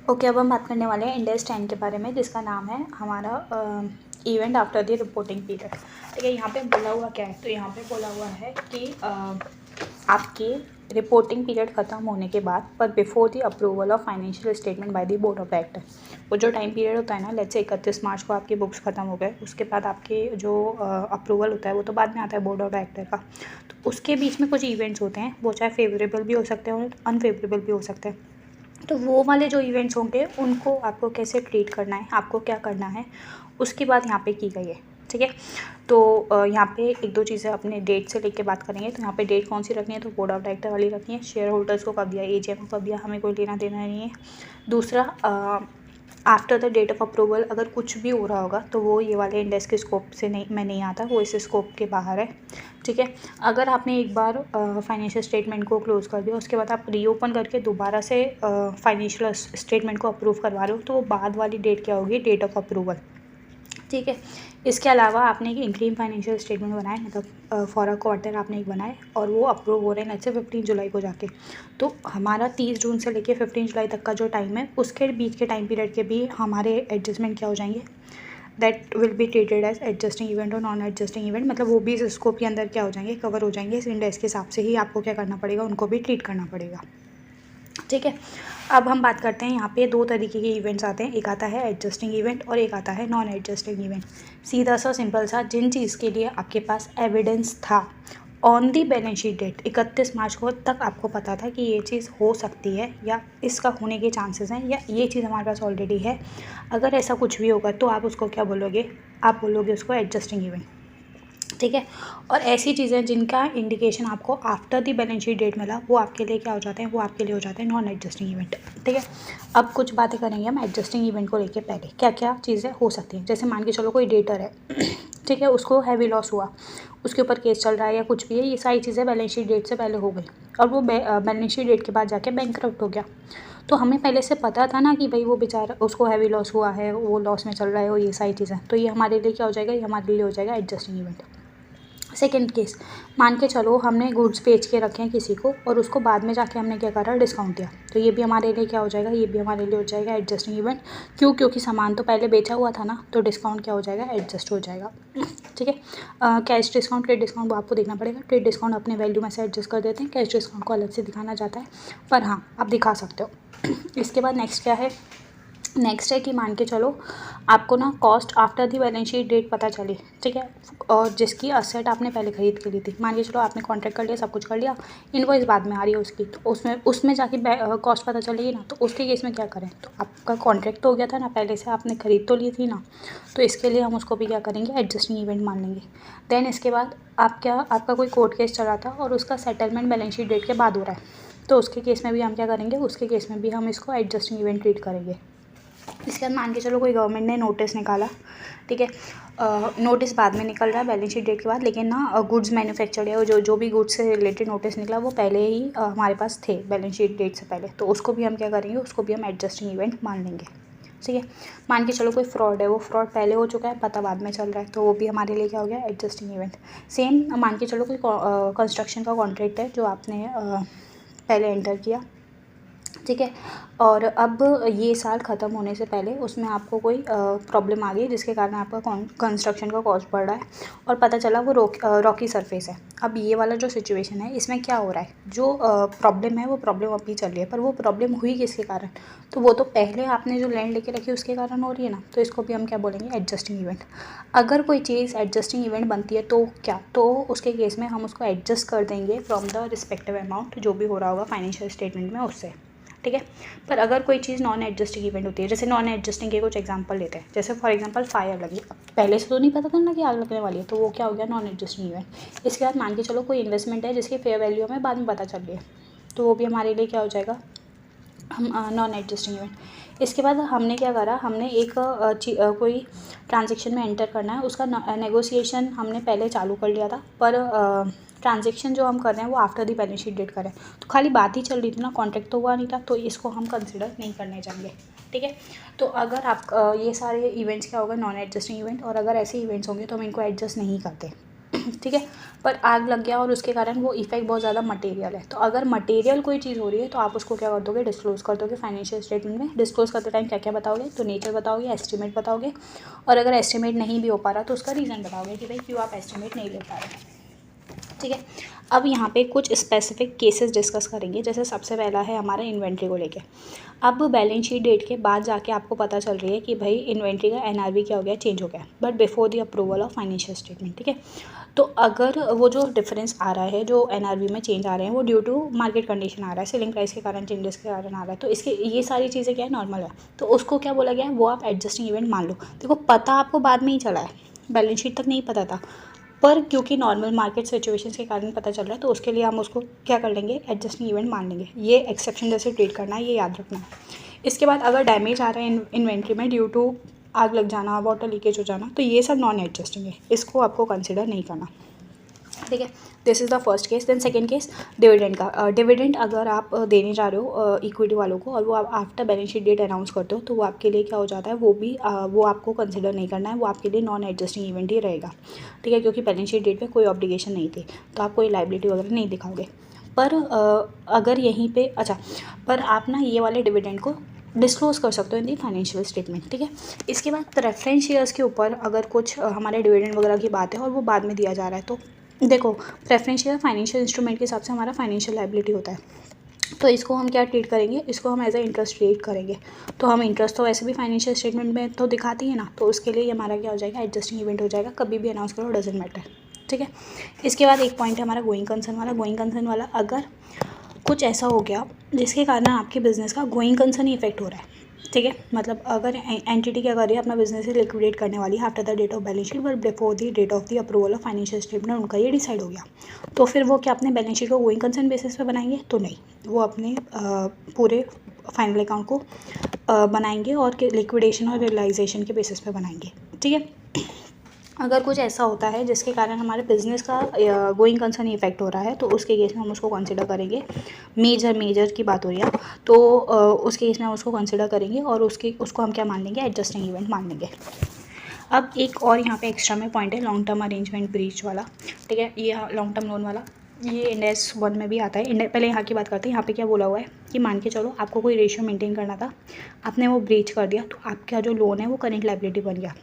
Okay, अब हम बात करने वाले हैं इंडेक्स 10 के बारे में, जिसका नाम है हमारा event after the reporting period. ठीक है, यहाँ पे बोला हुआ क्या है, तो यहाँ पे बोला हुआ है कि आपके रिपोर्टिंग पीरियड ख़त्म होने के बाद पर before the approval of financial statement by the board of director. वो जो टाइम पीरियड होता है ना, लेट्स से 31 मार्च को आपकी बुक्स ख़त्म हो गए, उसके बाद आपके जो अप्रूवल होता है वो तो बाद में आता है बोर्ड ऑफ डायरेक्टर का। तो उसके बीच में कुछ इवेंट्स होते हैं, वो चाहे फेवरेबल भी हो सकते हैं और अनफेवरेबल भी हो सकते हैं। तो वो वाले जो इवेंट्स होंगे उनको आपको कैसे ट्रीट करना है, आपको क्या करना है, उसकी बात यहाँ पे की गई है। ठीक है, तो यहाँ पे एक दो चीज़ें अपने डेट से लेके बात करेंगे। तो यहाँ पे डेट कौन सी रखनी है, तो बोर्ड ऑफ डायरेक्टर वाली रखनी है। शेयर होल्डर्स को कब दिया, एजीएम को कब दिया, हमें कोई लेना देना नहीं है। दूसरा, after the date of approval अगर कुछ भी हो रहा होगा तो वो ये वाले इंडेक्स के स्कोप से नहीं आता, वो इस स्कोप के बाहर है। ठीक है, अगर आपने एक बार फाइनेंशियल स्टेटमेंट को क्लोज़ कर दिया, उसके बाद आप रीओपन करके दोबारा से फाइनेंशियल स्टेटमेंट को अप्रूव करवा रहे हो, तो वो बाद वाली डेट क्या होगी, डेट ऑफ अप्रूवल। ठीक है, इसके अलावा आपने एक इंक्रीम फाइनेंशियल स्टेटमेंट बनाए, मतलब फॉर अ क्वार्टर आपने एक बनाए और वो अप्रूव हो रहे हैं लेट्स से 15 जुलाई को जाके। तो हमारा 30 जून से लेके 15 जुलाई तक का जो टाइम है, उसके बीच के टाइम पीरियड के भी हमारे एडजस्टमेंट क्या हो जाएंगे, that will be treated as adjusting event और नॉन एडजस्टिंग इवेंट। मतलब वो भी इस स्कोप के अंदर क्या हो जाएंगे, कवर हो जाएंगे। इस इंडेक्स के हिसाब से ही आपको क्या करना पड़ेगा, उनको भी ट्रीट करना पड़ेगा। ठीक है, अब हम बात करते हैं, यहाँ पे दो तरीके के इवेंट्स आते हैं, एक आता है एडजस्टिंग इवेंट और एक आता है नॉन एडजस्टिंग इवेंट। सीधा सा सिंपल सा, जिन चीज़ के लिए आपके पास एविडेंस था on the balance sheet date 31 March को तक, आपको पता था कि ये चीज़ हो सकती है या इसका होने के चांसेस हैं या ये चीज़ हमारे पास ऑलरेडी है, अगर ऐसा कुछ भी होगा तो आप उसको क्या बोलोगे, आप बोलोगे उसको एडजस्टिंग इवेंट। ठीक है, और ऐसी चीज़ें जिनका इंडिकेशन आपको after the balance sheet date मिला, वो आपके लिए क्या हो जाते हैं, वो आपके लिए हो जाते हैं नॉन एडजस्टिंग इवेंट। ठीक है, अब कुछ बातें करेंगे हम एडजस्टिंग इवेंट को लेके। पहले क्या क्या चीज़ें हो सकती हैं, जैसे मान के चलो कोई डेटर है ठीक है, उसको हैवी लॉस हुआ, उसके ऊपर केस चल रहा है या कुछ भी है, ये सारी चीज़ें बैलेंस शीट डेट से पहले हो गई और वो बैलेंस शीट डेट के बाद जाके बैंकक्रप्ट हो गया। तो हमें पहले से पता था ना कि भाई वो बेचारा, उसको हैवी लॉस हुआ है, वो लॉस में चल रहा है, और ये सारी चीज़ें, तो ये हमारे लिए क्या हो जाएगा, ये हमारे लिए हो जाएगा एडजस्टिंग इवेंट। सेकेंड केस, मान के चलो हमने गुड्स बेच के रखे हैं किसी को और उसको बाद में जाके हमने क्या करा, डिस्काउंट दिया, तो ये भी हमारे लिए क्या हो जाएगा, ये भी हमारे लिए हो जाएगा एडजस्टिंग इवेंट। क्यों, क्योंकि सामान तो पहले बेचा हुआ था ना, तो डिस्काउंट क्या हो जाएगा, एडजस्ट हो जाएगा। ठीक है, कैश डिस्काउंट, ट्रेड डिस्काउंट वो आपको देखना पड़ेगा। ट्रेड डिस्काउंट अपने वैल्यू में से एडजस्ट कर देते हैं, कैश डिस्काउंट को अलग से दिखाना जाता है, पर हाँ आप दिखा सकते हो। इसके बाद नेक्स्ट क्या है, नेक्स्ट है कि मान के चलो आपको ना cost after the balance sheet date पता चली। ठीक है, और जिसकी असेट आपने पहले खरीद के ली थी, मान के चलो आपने कॉन्ट्रैक्ट कर लिया, सब कुछ कर लिया, इनवॉइस बाद में आ रही है उसकी, तो उसमें जाके कॉस्ट पता चलेगी ना, तो उसके केस में क्या करें, तो आपका कॉन्ट्रैक्ट तो हो गया था ना, पहले से आपने खरीद तो ली थी ना, तो इसके लिए हम उसको भी क्या करेंगे, एडजस्टिंग इवेंट मान लेंगे। देन इसके बाद आपका कोई कोर्ट केस चला था और उसका सेटलमेंट बैलेंस शीट डेट के बाद हो रहा है, तो उसके केस में भी हम क्या करेंगे, उसके केस में भी हम इसको एडजस्टिंग इवेंट ट्रीट करेंगे। इसके बाद मान के चलो कोई गवर्नमेंट ने नोटिस निकाला, ठीक है, नोटिस बाद में निकल रहा है बैलेंस शीट डेट के बाद, लेकिन ना गुड्स मैन्युफैक्चर्ड है, जो भी गुड्स से रिलेटेड नोटिस निकला वो पहले ही हमारे पास थे बैलेंस शीट डेट से पहले, तो उसको भी हम क्या करेंगे, उसको भी हम एडजस्टिंग इवेंट मान लेंगे। ठीक है, मान के चलो कोई फ्रॉड है, वो फ्रॉड पहले हो चुका है, पता बाद में चल रहा है, तो वो भी हमारे लिए क्या हो गया, एडजस्टिंग इवेंट। सेम मान के चलो कोई कंस्ट्रक्शन का कॉन्ट्रैक्ट है जो आपने पहले एंटर किया, ठीक है, और अब ये साल ख़त्म होने से पहले उसमें आपको कोई प्रॉब्लम आ गई जिसके कारण आपका कंस्ट्रक्शन का कॉस्ट बढ़ रहा है और पता चला वो रॉकी सरफेस है। अब ये वाला जो सिचुएशन है, इसमें क्या हो रहा है, जो प्रॉब्लम है वो प्रॉब्लम अभी चल रही है, पर वो प्रॉब्लम हुई किसके कारण, तो वो तो पहले आपने जो लैंड लेके रखी उसके कारण हो रही है ना, तो इसको भी हम क्या बोलेंगे, एडजस्टिंग इवेंट। अगर कोई चीज़ एडजस्टिंग इवेंट बनती है तो क्या, तो उसके केस में हम उसको एडजस्ट कर देंगे फ्रॉम द रिस्पेक्टिव अमाउंट जो भी हो रहा होगा फाइनेंशियल स्टेटमेंट में उससे। ठीक है, पर अगर कोई चीज़ नॉन एडजस्टिंग इवेंट होती है, जैसे नॉन एडजस्टिंग के कुछ एग्जांपल लेते हैं, जैसे फॉर एग्जांपल फायर लगी, अब पहले से तो नहीं पता था ना कि आग लगने वाली है, तो वो क्या हो गया, नॉन एडजस्टिंग इवेंट। इसके बाद मान के चलो कोई इन्वेस्टमेंट है जिसकी फेयर वैल्यू हमें बाद में पता चल रही है, तो वो भी हमारे लिए क्या हो जाएगा, हम नॉन एडजस्टिंग इवेंट। इसके बाद हमने क्या करा, हमने एक कोई ट्रांजेक्शन में एंटर करना है, उसका नेगोशिएशन हमने पहले चालू कर लिया था, पर ट्रांजेक्शन जो हम कर रहे हैं वो after the balance sheet date करें, तो खाली बात ही चल रही थी ना, कॉन्ट्रैक्ट तो हुआ नहीं था, तो इसको हम कंसिडर नहीं करने जाएंगे। ठीक है, तो अगर आप ये सारे इवेंट्स क्या होगा, नॉन एडजस्टिंग इवेंट, और अगर ऐसे इवेंट्स होंगे तो हम इनको एडजस्ट नहीं करते। ठीक है, पर आग लग गया और उसके कारण वो इफेक्ट बहुत ज़्यादा मटेरियल है। तो अगर मटेरियल कोई चीज़ हो रही है तो आप उसको क्या कर दोगे, डिस्क्लोज़ कर दोगे फाइनेंशियल स्टेटमेंट में। डिस्क्लोज़ करते टाइम क्या क्या बताओगे, तो नेचर बताओगे, एस्टिमेट बताओगे, और अगर एस्टिमेट नहीं भी हो पा रहा तो उसका रीज़न बताओगे कि भाई क्यों आप एस्टिमेट नहीं ले पा रहे। ठीक है, अब यहाँ पे कुछ स्पेसिफिक केसेस डिस्कस करेंगे। जैसे सबसे पहला है हमारा इन्वेंट्री को लेके। अब बैलेंस शीट डेट के बाद जाके आपको पता चल रही है कि भाई इन्वेंट्री का एनआरवी क्या हो गया, चेंज हो गया, but before the approval of financial statement. ठीक है, तो अगर वो जो डिफरेंस आ रहा है, जो एनआरवी में चेंज आ रहे हैं, वो ड्यू टू मार्केट कंडीशन आ रहा है, सेलिंग प्राइस के कारण, चेंजेस के कारण आ रहा है, तो इसके ये सारी चीज़ें क्या है, नॉर्मल है। तो उसको क्या बोला गया है, वो आप एडजस्टिंग इवेंट मान लो। देखो पता आपको बाद में ही चला है, बैलेंस शीट तक नहीं पता था, पर क्योंकि नॉर्मल मार्केट सिचुएशंस के कारण पता चल रहा है, तो उसके लिए हम उसको क्या कर लेंगे, एडजस्टिंग इवेंट मान लेंगे। ये एक्सेप्शन जैसे ट्रीट करना है, ये याद रखना है। इसके बाद अगर डैमेज आ रहा है इन्वेंट्री में ड्यू टू आग लग जाना, वाटर लीकेज हो जाना, तो ये सब नॉन एडजस्टिंग है, इसको आपको कंसिडर नहीं करना। ठीक है, this is the first case. Then second case dividend का। डिविडेंड अगर आप देने जा रहे हो इक्विटी वालों को और वो आप after balance sheet date announce करते हो, तो वो आपके लिए क्या हो जाता है, वो भी वो आपको कंसिडर नहीं करना है, वो आपके लिए नॉन एडजस्टिंग इवेंट ही रहेगा। ठीक है, क्योंकि बैलेंस शीट डेट पे कोई ऑब्लिगेशन नहीं थी, तो आप कोई लाइबिलिटी वगैरह नहीं दिखाओगे। पर अगर यहीं पे अच्छा, पर आप ना ये वाले डिविडेंड को डिस्क्लोज़ कर सकते हो इन दी फाइनेंशियल स्टेटमेंट। ठीक है, इसके बाद प्रेफरेंस शेयर्स के ऊपर अगर कुछ हमारे डिविडेंड वगैरह की बात है और वो बाद में दिया जा रहा है, तो देखो प्रेफरेंस शेयर फाइनेंशियल इंस्ट्रूमेंट के हिसाब से हमारा फाइनेंशियल लायबिलिटी होता है, तो इसको हम क्या ट्रीट करेंगे, इसको हम एज ए इंटरेस्ट ट्रीट करेंगे। तो हम इंटरेस्ट तो वैसे भी फाइनेंशियल स्टेटमेंट में तो दिखाती है ना, तो उसके लिए हमारा क्या हो जाएगा, एडजस्टिंग इवेंट हो जाएगा, कभी भी अनाउंस करो, डजेंट मैटर। ठीक है, इसके बाद एक पॉइंट है हमारा गोइंग कंसर्न वाला। गोइंग कंसर्न वाला, अगर कुछ ऐसा हो गया जिसके कारण आपके बिजनेस का गोइंग कंसर्न ही इफेक्ट हो रहा है। ठीक है, मतलब अगर एंटिटी क्या कर रही है, अपना बिजनेस ही लिक्विडेट करने वाली है after the date of balance sheet but before the date of the approval of financial statement, उनका ये डिसाइड हो गया, तो फिर वो क्या अपने बैलेंस शीट को गोइंग कंसर्न बेसिस पे बनाएंगे, तो नहीं, वो अपने पूरे फाइनल अकाउंट को बनाएंगे और लिक्विडेशन और रियलाइजेशन के बेसिस पे बनाएंगे। ठीक है, अगर कुछ ऐसा होता है जिसके कारण हमारे बिज़नेस का गोइंग कंसर्न इफेक्ट हो रहा है, तो उसके केस में हम उसको कंसिडर करेंगे। मेजर की बात हो रही है, तो उसके केस में हम उसको कंसिडर करेंगे और उसको हम क्या मान लेंगे, एडजस्टिंग इवेंट मान लेंगे। अब एक और यहाँ पे एक्स्ट्रा में पॉइंट है, लॉन्ग टर्म अरेंजमेंट ब्रीच वाला। ठीक है, ये लॉन्ग टर्म लोन वाला, ये इंड एस 1 में भी आता है। पहले यहाँ की बात करते हैं। यहाँ पे क्या बोला हुआ है कि मान के चलो आपको कोई रेशियो मेंटेन करना था, आपने वो ब्रीच कर दिया, तो आपका जो लोन है वो करेंट लायबिलिटी बन गया।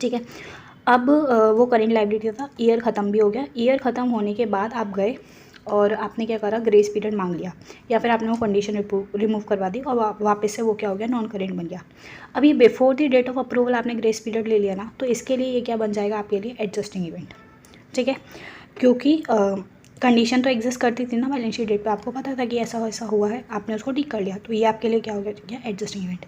ठीक है, अब वो करेंट लायबिलिटी था, ईयर ख़त्म भी हो गया। ईयर ख़त्म होने के बाद आप गए और आपने क्या करा, ग्रेस पीरियड मांग लिया, या फिर आपने वो कंडीशन रिमूव करवा दी और वापस से वो क्या हो गया, नॉन करेंट बन गया। अब ये before the date of approval आपने ग्रेस पीरियड ले लिया ना, तो इसके लिए ये क्या बन जाएगा आपके लिए, एडजस्टिंग इवेंट। ठीक है, क्योंकि कंडीशन तो एग्जिस्ट करती थी ना बैलेंस शीट डेट पे, आपको पता था कि ऐसा हुआ है, आपने उसको ठीक कर लिया, तो ये आपके लिए क्या हो गया, एडजस्टिंग इवेंट।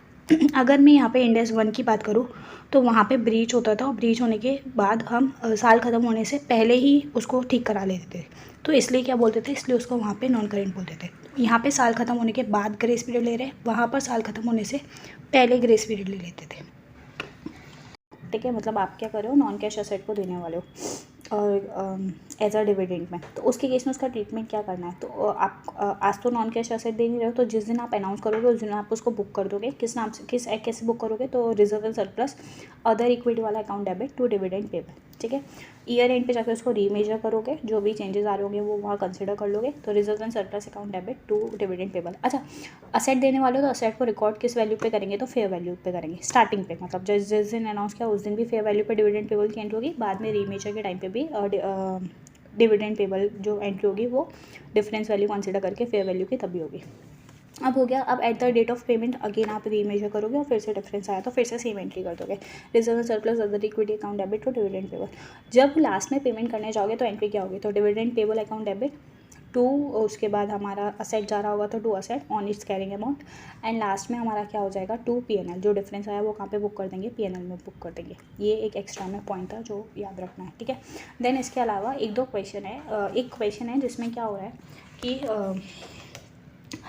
अगर मैं यहाँ पे इंड एस 1 की बात करूँ, तो वहाँ पे ब्रीच होता था और ब्रीच होने के बाद हम साल ख़त्म होने से पहले ही उसको ठीक करा लेते थे, तो इसलिए क्या बोलते थे, इसलिए उसको वहाँ पे नॉन करेंट बोलते थे। यहाँ पे साल ख़त्म होने के बाद ग्रेस पीरियड ले रहे हैं, वहाँ पर साल ख़त्म होने से पहले ग्रेस पीरियड ले लेते थे। ठीक है, मतलब आप क्या कर रहे हो, नॉन कैश एसेट को देने वाले हो और एज अ डिविडेंड में, तो उसके केस में उसका ट्रीटमेंट क्या करना है। तो आप आज तो नॉन कैश एसेट दे नहीं रहे हो, तो जिस दिन आप अनाउंस करोगे उस दिन आप उसको बुक कर दोगे। किस नाम से, कैसे बुक करोगे, तो reserve and surplus other equity वाला account debit to dividend payable. ठीक है, ईयर एंड पे जाकर उसको रीमेजर करोगे, जो भी चेंजेस आ रहे होंगे वो वहाँ कंसिडर कर लोगे, तो reserve and surplus account debit to dividend payable. अच्छा, असेट देने वाले हो तो असेट को रिकॉर्ड किस वैल्यू पे करेंगे, तो फेयर वैल्यू पे करेंगे, स्टार्टिंग पे, मतलब जिस दिन अनाउंस किया उस दिन भी फेयर वैल्यू पे डिविडेंड पेबल की एंट्री होगी, बाद में रीमेजर के टाइम पे भी डिविडेंड पेबल जो एंट्री होगी वो डिफरेंस वैल्यू कंसिडर करके फेयर वैल्यू की तभी होगी। अब हो गया, अब at the date of payment again आप रीमेजर करोगे और फिर से डिफरेंस आया तो फिर से सेम एंट्री कर दोगे, reserve surplus other equity account debit to dividend payable. जब लास्ट में पेमेंट करने जाओगे तो एंट्री क्या होगी, तो dividend payable account debit to, उसके बाद हमारा असेट जा रहा होगा तो to asset on its carrying amount, and last में हमारा क्या हो जाएगा, टू पीएनएल। जो डिफरेंस आया वो कहाँ पे बुक कर देंगे, पीएनएल में बुक कर देंगे। ये एक एक्स्ट्रा में पॉइंट था जो याद रखना है। ठीक है, देन इसके अलावा एक दो क्वेश्चन है, एक क्वेश्चन है जिसमें क्या हो रहा है कि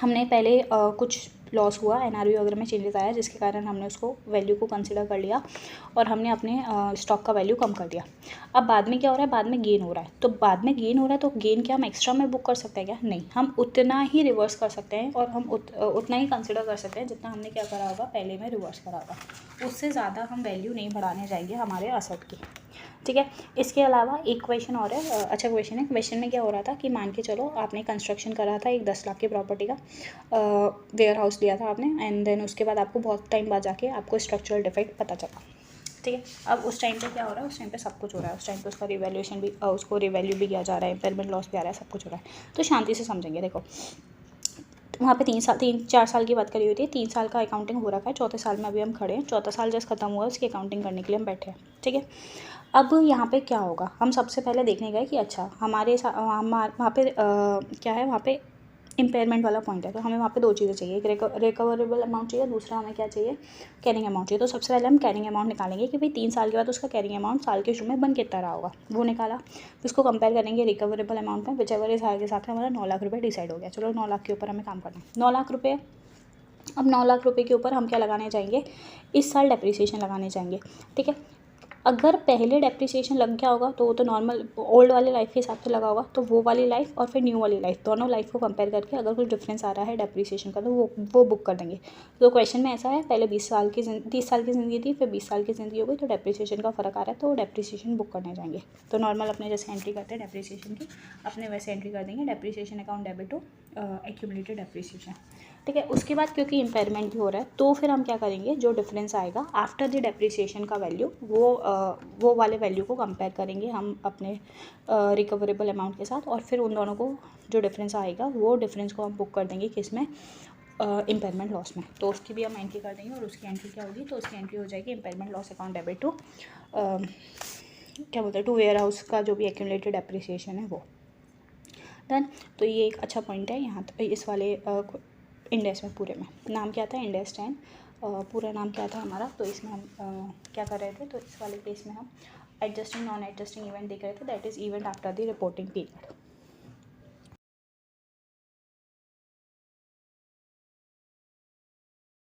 हमने पहले कुछ लॉस हुआ, NRV वगैरह में चेंजेस आया, जिसके कारण हमने उसको वैल्यू को कंसिडर कर लिया और हमने अपने स्टॉक का वैल्यू कम कर दिया। अब बाद में क्या हो रहा है, बाद में गेन हो रहा है, तो बाद में गेन हो रहा है तो गेन क्या हम एक्स्ट्रा में बुक कर सकते हैं क्या? नहीं, हम उतना ही रिवर्स कर सकते हैं और हम उतना ही कंसिडर कर सकते हैं जितना हमने क्या करा होगा, पहले में रिवर्स करा होगा। उससे ज़्यादा हम वैल्यू नहीं बढ़ाने जाएंगे हमारे असेट की, ठीक है। इसके अलावा एक क्वेश्चन और है, अच्छा क्वेश्चन है। क्वेश्चन में क्या हो रहा था कि मान के चलो आपने कंस्ट्रक्शन करा था एक 10 लाख की प्रॉपर्टी का, वेयर हाउस लिया था आपने, एंड देन उसके बाद आपको बहुत टाइम बाद जाके आपको स्ट्रक्चरल डिफेक्ट पता चला, ठीक है। अब उस टाइम पे क्या हो रहा है, उस टाइम पे सब कुछ हो रहा है, उस टाइम पे उसका रिवैल्यूएशन भी, उसको रिवैल्यू भी किया जा रहा है, इम्पेयरमेंट लॉस भी आ रहा है, सब कुछ हो रहा है। तो शांति से समझेंगे। देखो वहाँ पे 3 4 साल की बात करी हुई थी, 3 साल का अकाउंटिंग हो रखा है, चौथे साल में अभी हम खड़े हैं, चौथा साल जस्ट खत्म हुआ, उसकी अकाउंटिंग करने के लिए हम बैठे हैं, ठीक है। अब यहाँ पे क्या होगा, हम सबसे पहले देखने गए कि अच्छा हमारे वहाँ पे क्या है, वहाँ पे इम्पेयरमेंट वाला पॉइंट है, तो हमें वहाँ पे 2 चीज़ें चाहिए, एक रिकवरेबल अमाउंट चाहिए, दूसरा हमें क्या चाहिए, कैरिंग अमाउंट चाहिए। तो सबसे पहले हम कैरिंग अमाउंट निकालेंगे कि भाई 3 साल के बाद उसका कैरिंग अमाउंट साल के शुरू में बन कितना रहा होगा, वो निकाला। फिर उसको कंपेयर करेंगे रिकवरेबल अमाउंट में, विचेवर इज हायर के साथ हमारा 9 लाख रुपये डिसाइड हो गया। चलो 9 लाख के ऊपर हमें काम करना है, 9 लाख रुपये। अब 9 लाख रुपये के ऊपर हम क्या लगाने चाहेंगे, इस साल डेप्रिसिएशन लगाने चाहेंगे, ठीक है। अगर पहले डेप्रिसिएशन लग गया होगा तो वो तो नॉर्मल ओल्ड वाली लाइफ के हिसाब से लगा होगा, तो वो वाली लाइफ और फिर न्यू वाली लाइफ, दोनों लाइफ को कंपेयर करके अगर कुछ डिफरेंस आ रहा है डेप्रिसिएशन का तो वो बुक कर देंगे। तो क्वेश्चन में ऐसा है, पहले 30 साल की ज़िंदगी थी, फिर 20 साल की ज़िंदगी हो गई, तो डेप्रिसिएशन का फ़र्क आ रहा है, तो डेप्रिसिएशन बुक करने जाएंगे। तो नॉर्मल अपने जैसे एंट्री करते हैं डेप्रिसिएशन की, अपने वैसे एंट्री कर देंगे, depreciation account debit to accumulated depreciation, ठीक है। उसके बाद क्योंकि इम्पेयरमेंट भी हो रहा है, तो फिर हम क्या करेंगे, जो डिफरेंस आएगा आफ्टर द डेप्रिसिएशन का वैल्यू, वो वाले वैल्यू को कंपेयर करेंगे हम अपने रिकवरेबल अमाउंट के साथ, और फिर उन दोनों को जो डिफरेंस आएगा वो डिफरेंस को हम बुक कर देंगे किस में, इम्पेयरमेंट लॉस में। तो उसकी भी हम एंट्री कर देंगे, और उसकी एंट्री क्या होगी, तो उसकी एंट्री हो जाएगी impairment loss account debit to क्या बोलते हैं, टू वेयर हाउस का जो भी एक्यूमुलेटेड डेप्रिसिएशन है वो। देन तो ये एक अच्छा पॉइंट है यहाँ इस वाले इंडेक्स में। पूरे में नाम क्या था, इंडेक्स 10, पूरा नाम क्या था हमारा। तो इसमें हम क्या कर रहे थे, तो इस वाले केस में हम एडजस्टिंग नॉन एडजस्टिंग इवेंट देख रहे थे, that is event after the reporting period,